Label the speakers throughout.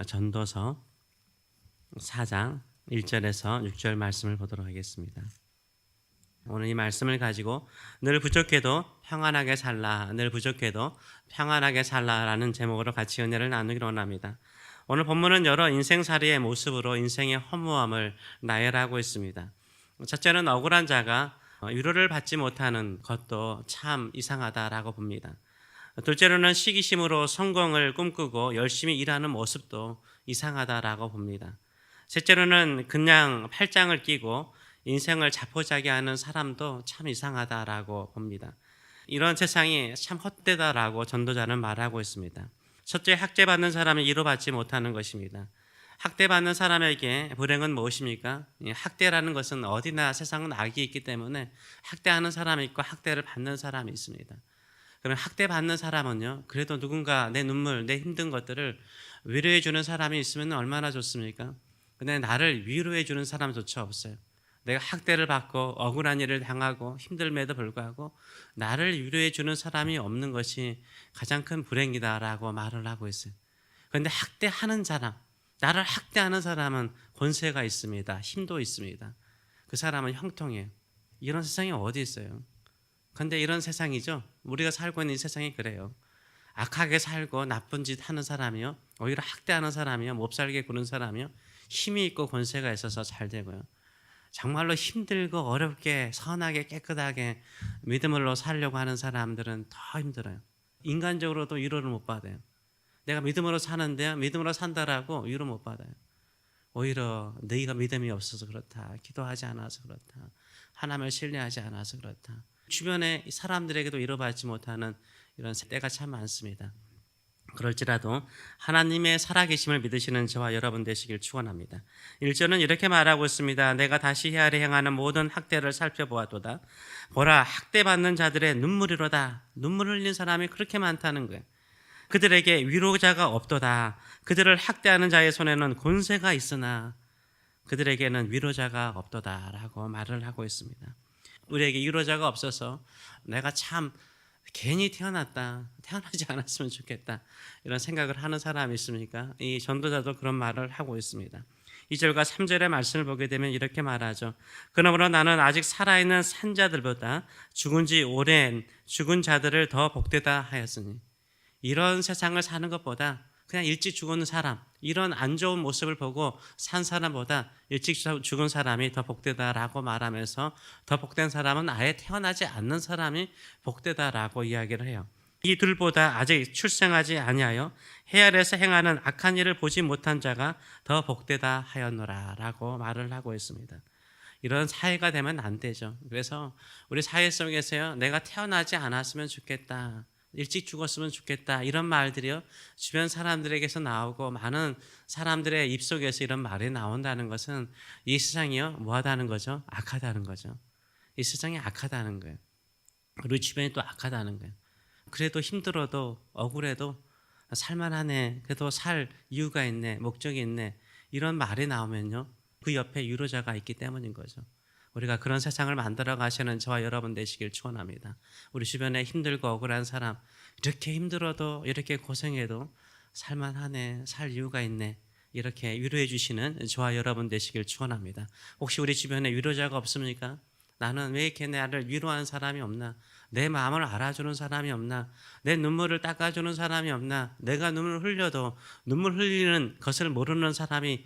Speaker 1: 전도서 4장 1절에서 6절 말씀을 보도록 하겠습니다. 오늘 이 말씀을 가지고 늘 부족해도 평안하게 살라, 늘 부족해도 평안하게 살라라는 제목으로 같이 은혜를 나누기로 원합니다. 오늘 본문은 여러 인생살이의 모습으로 인생의 허무함을 나열하고 있습니다. 첫째는 억울한 자가 위로를 받지 못하는 것도 참 이상하다라고 봅니다. 둘째로는 시기심으로 성공을 꿈꾸고 열심히 일하는 모습도 이상하다라고 봅니다. 셋째로는 그냥 팔짱을 끼고 인생을 자포자기하는 사람도 참 이상하다라고 봅니다. 이런 세상이 참 헛되다라고 전도자는 말하고 있습니다. 첫째, 학대받는 사람이 위로받지 못하는 것입니다. 학대받는 사람에게 불행은 무엇입니까? 학대라는 것은 어디나 세상은 악이 있기 때문에 학대하는 사람이 있고 학대를 받는 사람이 있습니다. 그러면 학대받는 사람은요, 그래도 누군가 내 눈물, 내 힘든 것들을 위로해 주는 사람이 있으면 얼마나 좋습니까? 근데 나를 위로해 주는 사람조차 없어요. 내가 학대를 받고 억울한 일을 당하고 힘듦에도 불구하고 나를 위로해 주는 사람이 없는 것이 가장 큰 불행이다라고 말을 하고 있어요. 그런데 학대하는 사람, 나를 학대하는 사람은 권세가 있습니다. 힘도 있습니다. 그 사람은 형통해요. 이런 세상이 어디 있어요? 그런데 이런 세상이죠. 우리가 살고 있는 이 세상이 그래요. 악하게 살고 나쁜 짓 하는 사람이요, 오히려 학대하는 사람이요, 몹살게 구는 사람이요, 힘이 있고 권세가 있어서 잘 되고요. 정말로 힘들고 어렵게 선하게 깨끗하게 믿음으로 살려고 하는 사람들은 더 힘들어요. 인간적으로도 위로를 못 받아요. 내가 믿음으로 사는데요, 믿음으로 산다라고 위로 못 받아요. 오히려 너희가 믿음이 없어서 그렇다, 기도하지 않아서 그렇다, 하나님을 신뢰하지 않아서 그렇다, 주변의 사람들에게도 위로받지 못하는 이런 때가 참 많습니다. 그럴지라도 하나님의 살아계심을 믿으시는 저와 여러분 되시길 축원합니다. 1절은 이렇게 말하고 있습니다. 내가 다시 헤아려 행하는 모든 학대를 살펴보아도다. 보라, 학대받는 자들의 눈물이로다. 눈물 흘린 사람이 그렇게 많다는 거예요. 그들에게 위로자가 없도다. 그들을 학대하는 자의 손에는 권세가 있으나 그들에게는 위로자가 없도다라고 말을 하고 있습니다. 우리에게 위로자가 없어서 내가 참 괜히 태어나지 않았으면 좋겠다, 이런 생각을 하는 사람이 있습니까? 이 전도자도 그런 말을 하고 있습니다. 2절과 3절의 말씀을 보게 되면 이렇게 말하죠. 그러므로 나는 아직 살아있는 산자들보다 죽은 지 오랜 죽은 자들을 더 복되다 하였으니, 이런 세상을 사는 것보다 그냥 일찍 죽은 사람, 이런 안 좋은 모습을 보고 산 사람보다 일찍 죽은 사람이 더 복되다라고 말하면서 더 복된 사람은 아예 태어나지 않는 사람이 복되다라고 이야기를 해요. 이 둘보다 아직 출생하지 아니하여 해 아래에서 행하는 악한 일을 보지 못한 자가 더 복되다 하였노라 라고 말을 하고 있습니다. 이런 사회가 되면 안 되죠. 그래서 우리 사회 속에서요, 내가 태어나지 않았으면 좋겠다, 일찍 죽었으면 좋겠다, 이런 말들이요, 주변 사람들에게서 나오고 많은 사람들의 입속에서 이런 말이 나온다는 것은 이 세상이요, 뭐하다는 거죠? 악하다는 거죠. 이 세상이 악하다는 거예요. 우리 주변이 또 악하다는 거예요. 그래도 힘들어도 억울해도 살만하네, 그래도 살 이유가 있네, 목적이 있네, 이런 말이 나오면요, 그 옆에 위로자가 있기 때문인 거죠. 우리가 그런 세상을 만들어 가시는 저와 여러분 되시길 축원합니다. 우리 주변에 힘들고 억울한 사람, 이렇게 힘들어도 이렇게 고생해도 살만하네, 살 이유가 있네, 이렇게 위로해 주시는 저와 여러분 되시길 축원합니다. 혹시 우리 주변에 위로자가 없습니까? 나는 왜 이렇게 나를 위로하는 사람이 없나? 내 마음을 알아주는 사람이 없나? 내 눈물을 닦아주는 사람이 없나? 내가 눈물을 흘려도 눈물 흘리는 것을 모르는 사람이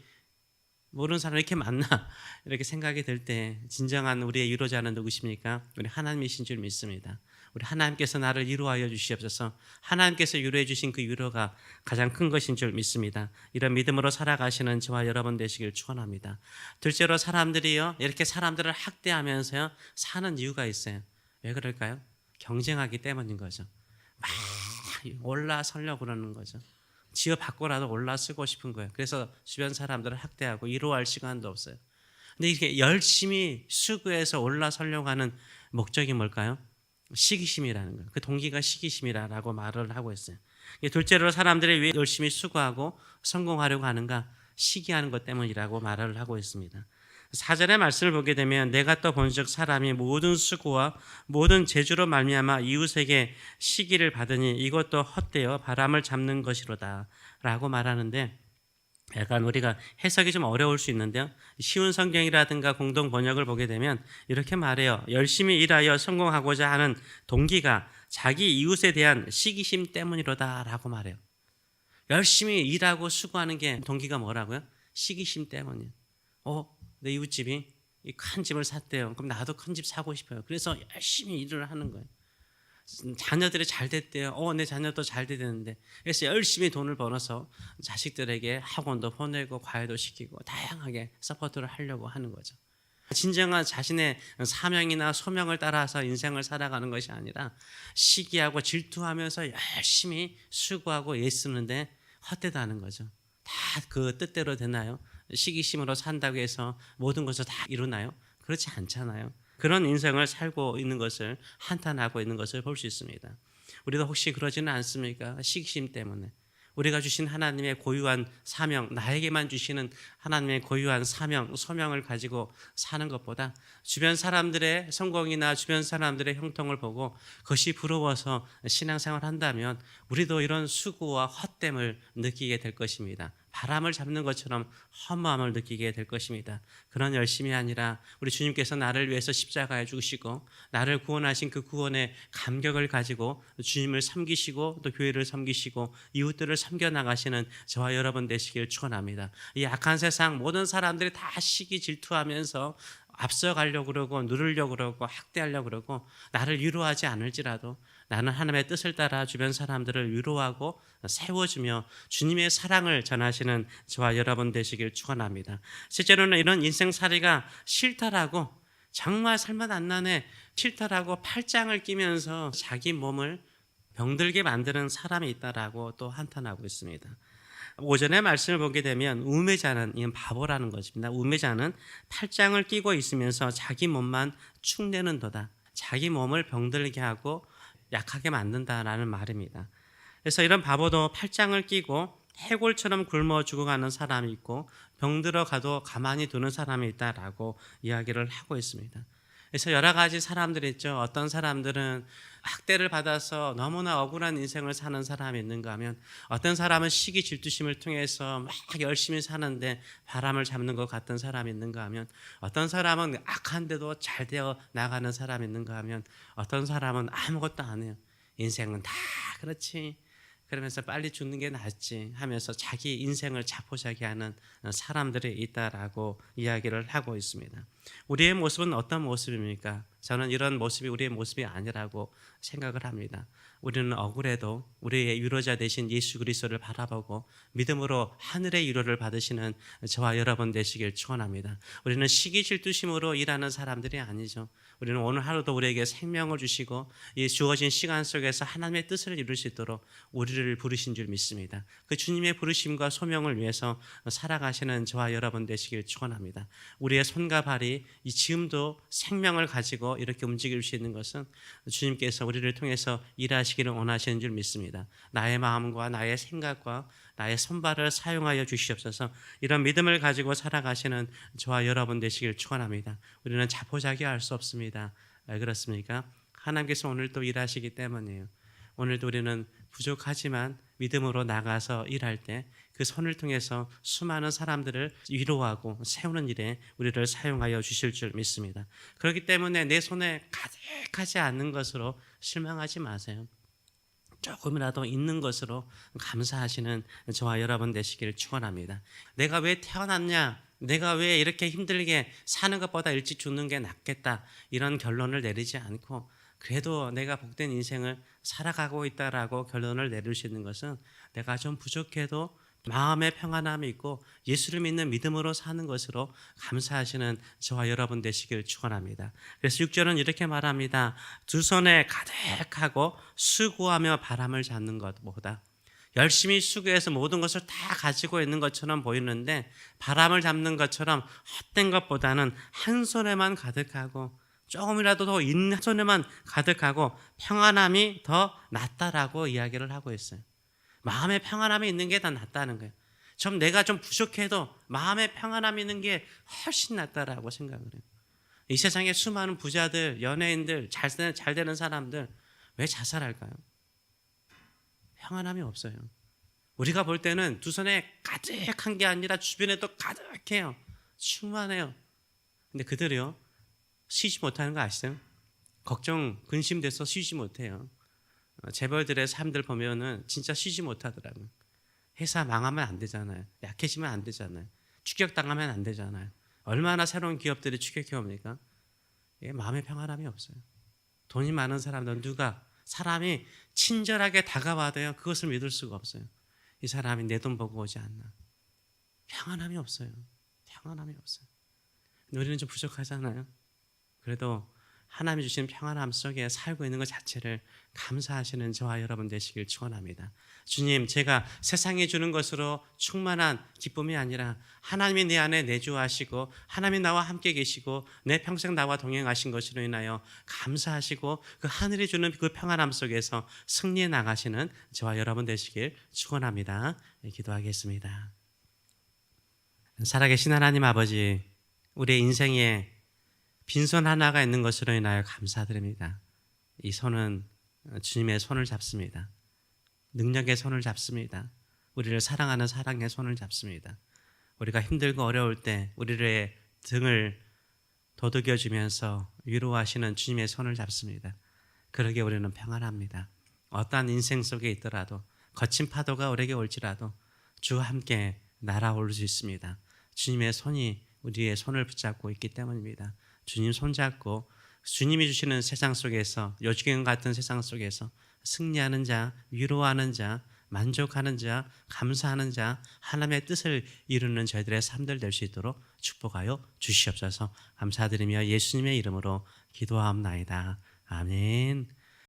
Speaker 1: 이렇게 많나? 이렇게 생각이 들 때 진정한 우리의 위로자는 누구십니까? 우리 하나님이신 줄 믿습니다. 우리 하나님께서 나를 위로하여 주시옵소서. 하나님께서 위로해 주신 그 위로가 가장 큰 것인 줄 믿습니다. 이런 믿음으로 살아가시는 저와 여러분 되시길 축원합니다. 둘째로, 사람들이요, 이렇게 사람들을 학대하면서요 사는 이유가 있어요. 왜 그럴까요? 경쟁하기 때문인 거죠. 막 올라서려고 그러는 거죠. 지어 받고라도 올라서고 싶은 거예요. 그래서 주변 사람들을 학대하고 위로할 시간도 없어요. 근데 이렇게 열심히 수고해서 올라서려고 하는 목적이 뭘까요? 시기심이라는 거예요. 그 동기가 시기심이라고 말을 하고 있어요. 둘째로, 사람들이 왜 열심히 수고하고 성공하려고 하는가? 시기하는 것 때문이라고 말을 하고 있습니다. 4절의 말씀을 보게 되면 내가 또 본즉 사람이 모든 수고와 모든 재주로 말미암아 이웃에게 시기를 받으니 이것도 헛되어 바람을 잡는 것이로다 라고 말하는데, 약간 우리가 해석이 좀 어려울 수 있는데요. 쉬운 성경이라든가 공동 번역을 보게 되면 이렇게 말해요. 열심히 일하여 성공하고자 하는 동기가 자기 이웃에 대한 시기심 때문이로다라고 말해요. 열심히 일하고 수고하는 게 동기가 뭐라고요? 시기심 때문이에요. 내 이웃집이 이 큰 집을 샀대요. 그럼 나도 큰 집 사고 싶어요. 그래서 열심히 일을 하는 거예요. 자녀들이 잘 됐대요. 내 자녀도 잘 되는데. 그래서 열심히 돈을 벌어서 자식들에게 학원도 보내고 과외도 시키고 다양하게 서포트를 하려고 하는 거죠. 진정한 자신의 사명이나 소명을 따라서 인생을 살아가는 것이 아니라 시기하고 질투하면서 열심히 수고하고 애쓰는데 헛되다는 거죠. 다 그 뜻대로 되나요? 시기심으로 산다고 해서 모든 것을 다 이루나요? 그렇지 않잖아요. 그런 인생을 살고 있는 것을 한탄하고 있는 것을 볼 수 있습니다. 우리도 혹시 그러지는 않습니까? 시기심 때문에. 우리가 주신 하나님의 고유한 사명, 나에게만 주시는 하나님의 고유한 사명, 소명을 가지고 사는 것보다 주변 사람들의 성공이나 주변 사람들의 형통을 보고 그것이 부러워서 신앙생활을 한다면 우리도 이런 수고와 헛됨을 느끼게 될 것입니다. 바람을 잡는 것처럼 허무함을 느끼게 될 것입니다. 그런 열심이 아니라 우리 주님께서 나를 위해서 십자가에 죽으시고 나를 구원하신 그 구원의 감격을 가지고 주님을 섬기시고 또 교회를 섬기시고 이웃들을 섬겨나가시는 저와 여러분 되시길 축원합니다. 이 악한 세상 모든 사람들이 다 시기 질투하면서 앞서가려고 그러고 누르려고 그러고 학대하려고 그러고 나를 위로하지 않을지라도 나는 하나님의 뜻을 따라 주변 사람들을 위로하고 세워주며 주님의 사랑을 전하시는 저와 여러분 되시길 축원합니다. 실제로는 이런 인생살이가 싫다라고 정말 살맛 안 나네 싫다라고 팔짱을 끼면서 자기 몸을 병들게 만드는 사람이 있다라고 또 한탄하고 있습니다. 오전에 말씀을 보게 되면 우매자는 이건 바보라는 것입니다. 우매자는 팔짱을 끼고 있으면서 자기 몸만 축내는도다. 자기 몸을 병들게 하고 약하게 만든다라는 말입니다. 그래서 이런 바보도 팔짱을 끼고 해골처럼 굶어 죽어가는 사람이 있고 병들어 가도 가만히 두는 사람이 있다라고 이야기를 하고 있습니다. 그래서 여러 가지 사람들이 있죠. 어떤 사람들은 학대를 받아서 너무나 억울한 인생을 사는 사람이 있는가 하면 어떤 사람은 시기 질투심을 통해서 막 열심히 사는데 바람을 잡는 것 같은 사람이 있는가 하면 어떤 사람은 악한데도 잘 되어 나가는 사람이 있는가 하면 어떤 사람은 아무것도 안 해요. 인생은 다 그렇지. 그러면서 빨리 죽는 게 낫지 하면서 자기 인생을 자포자기하는 사람들이 있다라고 이야기를 하고 있습니다. 우리의 모습은 어떤 모습입니까? 저는 이런 모습이 우리의 모습이 아니라고 생각을 합니다. 우리는 억울해도 우리의 위로자 되신 예수 그리스도를 바라보고 믿음으로 하늘의 위로를 받으시는 저와 여러분 되시길 축원합니다. 우리는 시기 질투심으로 일하는 사람들이 아니죠. 우리는 오늘 하루도 우리에게 생명을 주시고 이 주어진 시간 속에서 하나님의 뜻을 이룰 수 있도록 우리를 부르신 줄 믿습니다. 그 주님의 부르심과 소명을 위해서 살아가시는 저와 여러분 되시길 축원합니다. 우리의 손과 발이 이 지금도 생명을 가지고 이렇게 움직일 수 있는 것은 주님께서 우리를 통해서 일하시기를 원하시는 줄 믿습니다. 나의 마음과 나의 생각과 나의 손발을 사용하여 주시옵소서. 이런 믿음을 가지고 살아가시는 저와 여러분 되시길 축원합니다. 우리는 자포자기할 수 없습니다. 왜 그렇습니까? 하나님께서 오늘 또 일하시기 때문이에요. 오늘도 우리는 부족하지만 믿음으로 나가서 일할 때 그 손을 통해서 수많은 사람들을 위로하고 세우는 일에 우리를 사용하여 주실 줄 믿습니다. 그렇기 때문에 내 손에 가득하지 않는 것으로 실망하지 마세요. 조금이라도 있는 것으로 감사하시는 저와 여러분 되시기를 축원합니다. 내가 왜 태어났냐? 내가 왜 이렇게 힘들게 사는 것보다 일찍 죽는 게 낫겠다. 이런 결론을 내리지 않고 그래도 내가 복된 인생을 살아가고 있다라고 결론을 내릴 수 있는 것은 내가 좀 부족해도 마음의 평안함이 있고 예수를 믿는 믿음으로 사는 것으로 감사하시는 저와 여러분 되시길 축원합니다. 그래서 6절은 이렇게 말합니다. 두 손에 가득하고 수고하며 바람을 잡는 것보다 열심히 수고해서 모든 것을 다 가지고 있는 것처럼 보이는데 바람을 잡는 것처럼 헛된 것보다는 한 손에만 가득하고 조금이라도 더 있는 손에만 가득하고 평안함이 더 낫다라고 이야기를 하고 있어요. 마음의 평안함이 있는 게 더 낫다는 거예요. 좀 내가 좀 부족해도 마음의 평안함이 있는 게 훨씬 낫다라고 생각을 해요. 이 세상에 수많은 부자들, 연예인들, 잘 되는 사람들 왜 자살할까요? 평안함이 없어요. 우리가 볼 때는 두 손에 가득한 게 아니라 주변에도 가득해요. 충만해요. 근데 그들이요, 쉬지 못하는 거 아시죠? 걱정, 근심돼서 쉬지 못해요. 재벌들의 삶들 보면은 진짜 쉬지 못하더라고요. 회사 망하면 안 되잖아요. 약해지면 안 되잖아요. 추격당하면 안 되잖아요. 얼마나 새로운 기업들이 추격해 옵니까? 마음의 평안함이 없어요. 돈이 많은 사람들은 사람이 친절하게 다가와도요, 그것을 믿을 수가 없어요. 이 사람이 내 돈 보고 오지 않나. 평안함이 없어요. 평안함이 없어요. 우리는 좀 부족하잖아요. 그래도 하나님이 주신 평안함 속에 살고 있는 것 자체를 감사하시는 저와 여러분 되시길 축원합니다. 주님, 제가 세상이 주는 것으로 충만한 기쁨이 아니라 하나님이 내 안에 내주하시고 하나님이 나와 함께 계시고 내 평생 나와 동행하신 것으로 인하여 감사하시고 그 하늘이 주는 그 평안함 속에서 승리해 나가시는 저와 여러분 되시길 축원합니다. 기도하겠습니다. 살아계신 하나님 아버지, 우리의 인생에 빈손 하나가 있는 것으로 인하여 감사드립니다. 이 손은 주님의 손을 잡습니다. 능력의 손을 잡습니다. 우리를 사랑하는 사랑의 손을 잡습니다. 우리가 힘들고 어려울 때 우리의 등을 도둑여주면서 위로하시는 주님의 손을 잡습니다. 그러기에 우리는 평안합니다. 어떠한 인생 속에 있더라도 거친 파도가 우리에게 올지라도 주와 함께 날아올 수 있습니다. 주님의 손이 우리의 손을 붙잡고 있기 때문입니다. 주님 손잡고 주님이 주시는 세상 속에서, 요지경 같은 세상 속에서 승리하는 자, 위로하는 자, 만족하는 자, 감사하는 자, 하나님의 뜻을 이루는 저희들의 삶들 될 수 있도록 축복하여 주시옵소서. 감사드리며 예수님의 이름으로 기도하옵나이다. 아멘.